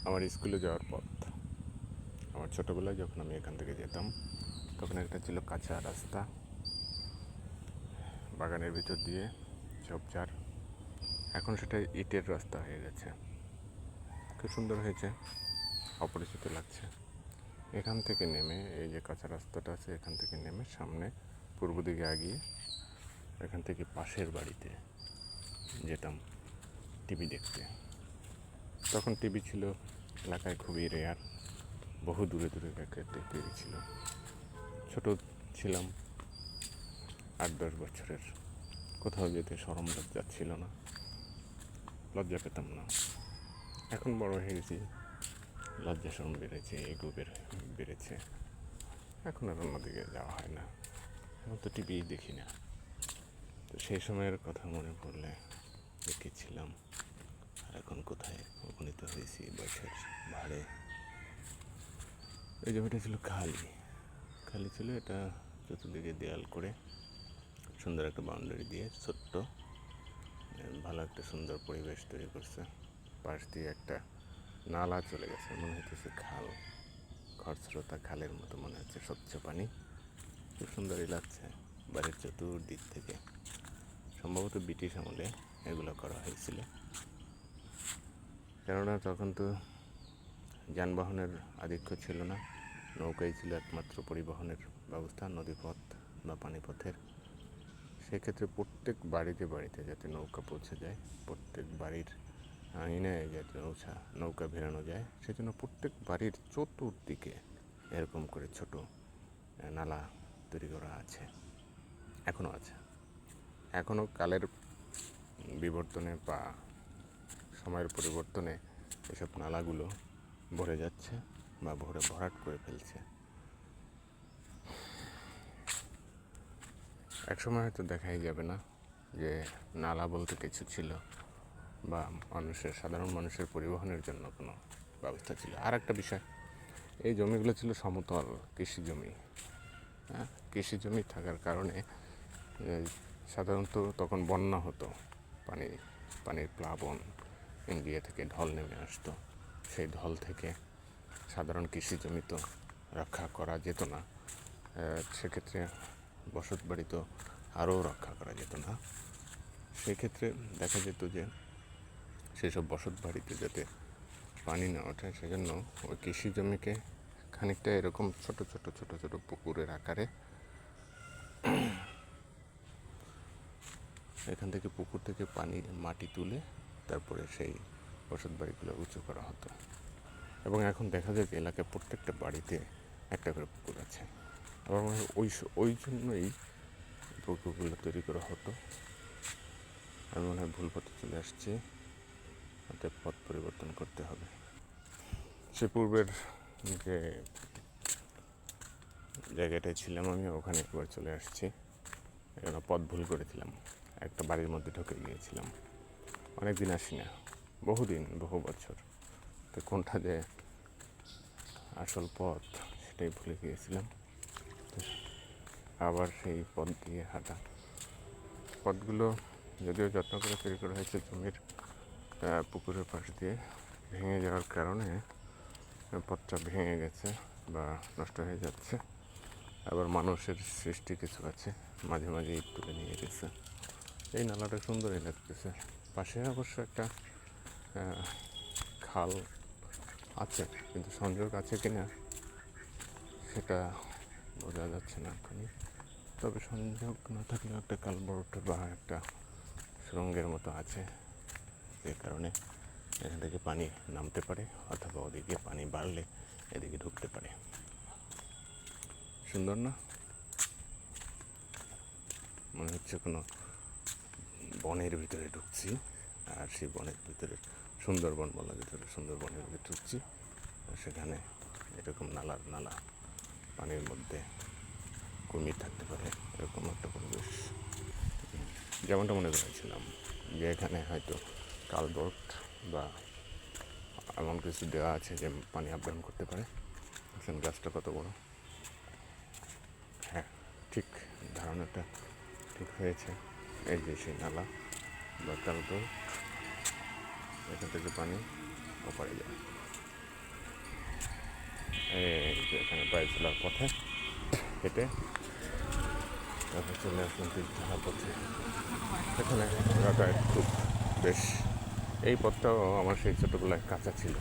আমার স্কুলে যাওয়ার পথ। আমার ছোটোবেলায় যখন আমি এখান থেকে যেতাম তখন একটা ছিল কাঁচা রাস্তা, বাগানের ভিতর দিয়ে ঝোপঝাড়। এখন সেটা ইটের রাস্তা হয়ে গেছে, খুব সুন্দর হয়েছে, অপরিচিত লাগছে। এখান থেকে নেমে এই যে কাঁচা রাস্তাটা আছে, এখান থেকে নেমে সামনে পূর্ব দিকে এগিয়ে এখান থেকে পাশের বাড়িতে যেতাম টিভি দেখতে। তখন টিভি ছিল এলাকায় খুবই রেয়ার, বহু দূরে দূরে একটা টিভি ছিল। ছোটো ছিলাম, 8-10 বছরের, কোথাও যেতে শরম লজ্জা ছিল না, লজ্জা পেতাম না। এখন বড় হয়ে গেছি, লজ্জা শরম বেড়েছে, এগো বেড়েছে, এখন আর অন্যদিকে যাওয়া হয় না, এখন তো টিভি দেখি না। তো সেই সময়ের কথা মনে পড়লে দেখেছিলাম, আর এখন কোথায় উপনীত হয়েছি বয়সের ভারে। এই জমিটা ছিল খালি ছিল, এটা চতুর্দিকে দেয়াল করে সুন্দর একটা বাউন্ডারি দিয়ে ছোট্ট ভালো একটা সুন্দর পরিবেশ তৈরি করছে। পাশ দিয়ে একটা নালা চলে গেছে, মনে হচ্ছে খাল, খরস্রোতা খালের মতো মনে হচ্ছে, স্বচ্ছ পানি, খুব সুন্দরই লাগছে। বাড়ির চতুর্দিক থেকে সম্ভবত ব্রিটিশ আমলে এগুলো করা হয়েছিল, কেননা তখন তো যানবাহনের আধিক্য ছিল না, নৌকাই ছিল একমাত্র পরিবহনের ব্যবস্থা, নদীপথ বা পানিপথের। সেক্ষেত্রে প্রত্যেক বাড়িতে যাতে নৌকা পৌঁছে যায়, প্রত্যেক বাড়ির আঙিনায় যাতে নৌকা ভেড়ানো যায়, সেজন্য প্রত্যেক বাড়ির চতুর্দিকে এরকম করে ছোট নালা তৈরি করা আছে, এখনও আছে। এখনও কালের বিবর্তনে বা সময়ের পরিবর্তনে এসব নালাগুলো ভরে যাচ্ছে বা ভরাট করে ফেলছে। একসময় হয়তো দেখাই যাবে না যে নালা বলতে কিছু ছিল বা সাধারণ মানুষের পরিবহনের জন্য কোনো ব্যবস্থা ছিল। আর একটা বিষয়, এই জমিগুলো ছিল সমতল কৃষি জমি। কৃষি জমি থাকার কারণে সাধারণত তখন বন্যা হতো, পানির প্লাবন ইন্ডিয়া থেকে ঢল নেমে আসতো। সেই ঢল থেকে সাধারণ কৃষি জমি তো রক্ষা করা যেত না, সেক্ষেত্রে বসত বাড়ি তো আরও রক্ষা করা যেত না। সেক্ষেত্রে দেখা যেত যে সেসব বসত বাড়িতে যাতে পানি না ওঠে, সেজন্য ওই কৃষি জমিকে খানিকটা এরকম ছোট ছোট পুকুরের আকারে এখান থেকে পুকুর থেকে মাটি তুলে তারপরে সেই বসত বাড়িগুলো উঁচু করা হতো। এবং এখন দেখা যায় যে এলাকায় প্রত্যেকটা বাড়িতে একটা করে পুকুর আছে। আবার মনে হয় ওই জন্যই পুকুরগুলো তৈরি করা হতো। আমি মনে হয় ভুল পথে চলে আসছি, অতএব পথ পরিবর্তন করতে হবে। সে পূর্বের যে জায়গাটায় ছিলাম আমি, ওখানে একবার চলে আসছি। এখানে পথ ভুল করেছিলাম, একটা বাড়ির মধ্যে ঢুকে গিয়েছিলাম। অনেক দিন আসি না, বহু বছর, তো কোনটা যে আসল পথ সেটাই ভুলে গিয়েছিলাম। আবার সেই পথ দিয়ে হাঁটা। পথগুলো যদিও যত্ন করে তৈরি করা হয়েছে, জমির পুকুরের পাশ দিয়ে ভেঙে যাওয়ার কারণে পথটা ভেঙে গেছে বা নষ্ট হয়ে যাচ্ছে। আবার মানুষের সৃষ্টি কিছু আছে, মাঝে মাঝে ইট তুলে নিয়ে গেছে। এই নালাটা সুন্দরই লাগতেছে। পাশে অবশ্য একটা খাল আছে, কিন্তু সংযোগ আছে কিনা সেটা বোঝা যাচ্ছে না এখনই। তবে সংযোগ না থাকলেও একটা কালভার্ট বা একটা সুড়ঙ্গের মতো আছে, যে কারণে এখান থেকে পানি নামতে পারে অথবা ওদিকে পানি বাড়লে এদিকে ঢুকতে পারে। সুন্দর না? মনে হচ্ছে কোনো বনের ভিতরে ঢুকছি, আর সেই বনের ভিতরে সুন্দরবন বলার ভিতরে সুন্দরবনের ভিতরে ঢুকছি, সেখানে এরকম নালা পানির মধ্যে কুমির থাকতে পারে, এরকম একটা পরিবেশ। যেমনটা মনে করেছিলাম যে এখানে হয়তো কালভার্ট বা এমন কিছু দেওয়া আছে যে পানি আপ ডাউন করতে পারে। দেখছেন গাছটা কত বড়। হ্যাঁ, ঠিক ধারণাটা ঠিক হয়েছে। এই যে সেই নালা বা কালভার্ট, এখান থেকে পানি ওপারে যায়। এই যে এখানে বাইজলার পথে হেঁটে তারপর চলে আসলাম তীর্থধার পথে। এখানে যাতায়াত খুব বেশ। এই পথটাও আমার সেই ছোটোবেলায় কাঁচা ছিল,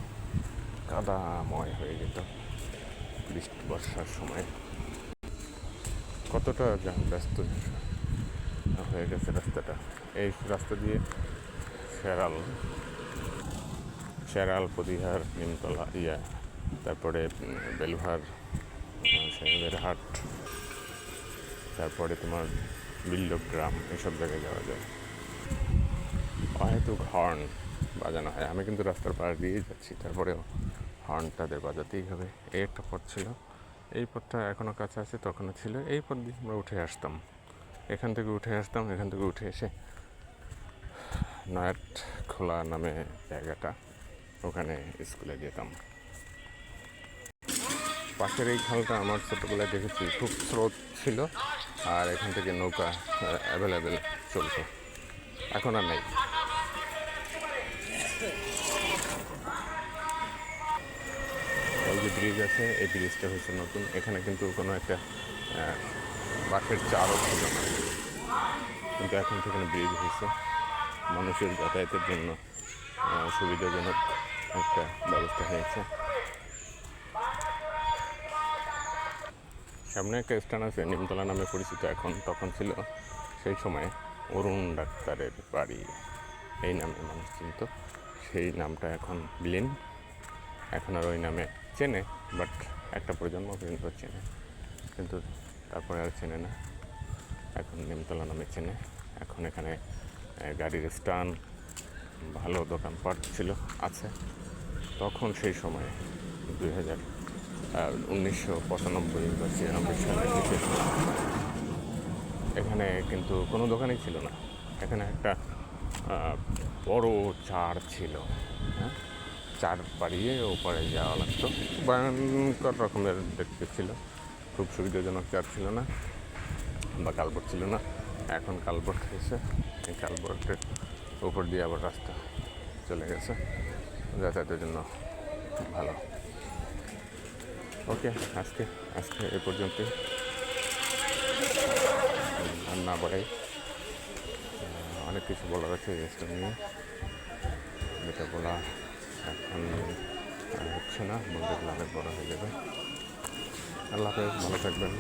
কাদাময় হয়ে যেত বৃষ্টি বর্ষার সময়। কতটা ব্যস্ত হয়ে গেছে রাস্তাটা। এই রাস্তা দিয়ে শেরাল শেরাল পদিহার, নিমতলা, তারপরে বেলুহার, সাহেবের হাট, তারপরে তোমার বিল্লগ্রাম, এসব জায়গায় যাওয়া যায়। হয়তো হর্ন বাজানো হয়, আমি কিন্তু রাস্তার পাড় দিয়েই যাচ্ছি, তারপরেও হর্ন তাদের বাজাতেই হবে। এই একটা পথ ছিল, এই পথটা এখনও কাছে আছে, তখনও ছিল। এই পথ দিয়ে আমরা উঠে আসতাম, এখান থেকে উঠে আসতাম, এখান থেকে উঠে এসে নয়াট খোলা নামে জায়গাটা, ওখানে স্কুলে যেতাম। পাশের এই খালটা আমার ছোটোবেলায় দেখেছি, খুব স্রোত ছিল, আর এখান থেকে নৌকা অ্যাভেলেবেল চলতো, এখন আর নেই। এই যে ব্রিজ আছে, এই ব্রিজটা হচ্ছে নতুন। এখানে কিন্তু কোনো একটা বাঁশের চারও ছিল না, কিন্তু এখন সেখানে ব্রিজ হয়েছে, মানুষের যাতায়াতের জন্য সুবিধাজনক একটা ব্যবস্থা হয়েছে। সামনে একটা স্থান আছে নিমতলা নামে পরিচিত এখন, তখন ছিল সেই সময় অরুণ ডাক্তারের বাড়ি, এই নামে মানুষ চিনত। সেই নামটা এখন বিলীন, এখন আর ওই নামে চেনে, বাট একটা প্রজন্ম পর্যন্ত চেনে, কিন্তু তারপরে আর চেনে না, এখন নিমতলা নামে চেনে। এখন এখানে গাড়ির স্ট্যান্ড, ভালো দোকানপাট ছিল, আছে। তখন সেই সময় 1995 বা 96 সালের দিকে এখানে কিন্তু কোনো দোকানই ছিল না। এখানে একটা বড় চার ছিল, হ্যাঁ, চার পাড়িয়ে ওপারে যাওয়া লাগতো, ভয়ঙ্কর রকমের দেখতে ছিল, খুব সুবিধাজনক চার ছিল না, বা কালবোর্ড ছিল না। এখন কালবোর্ড হয়েছে, এই কালবোর্ডের উপর দিয়ে আবার রাস্তা চলে গেছে, যাতায়াতের জন্য ভালো। ওকে, আজকে এ পর্যন্তই, আর না বাড়াই। অনেক কিছু বলার আছে এই জিনিসটা নিয়ে, যেটা বলা এখন হচ্ছে না, বলতে গেলে অনেক বড় হয়ে যাবে। আল্লাহ হাফেজ, ভালো থাকবেন।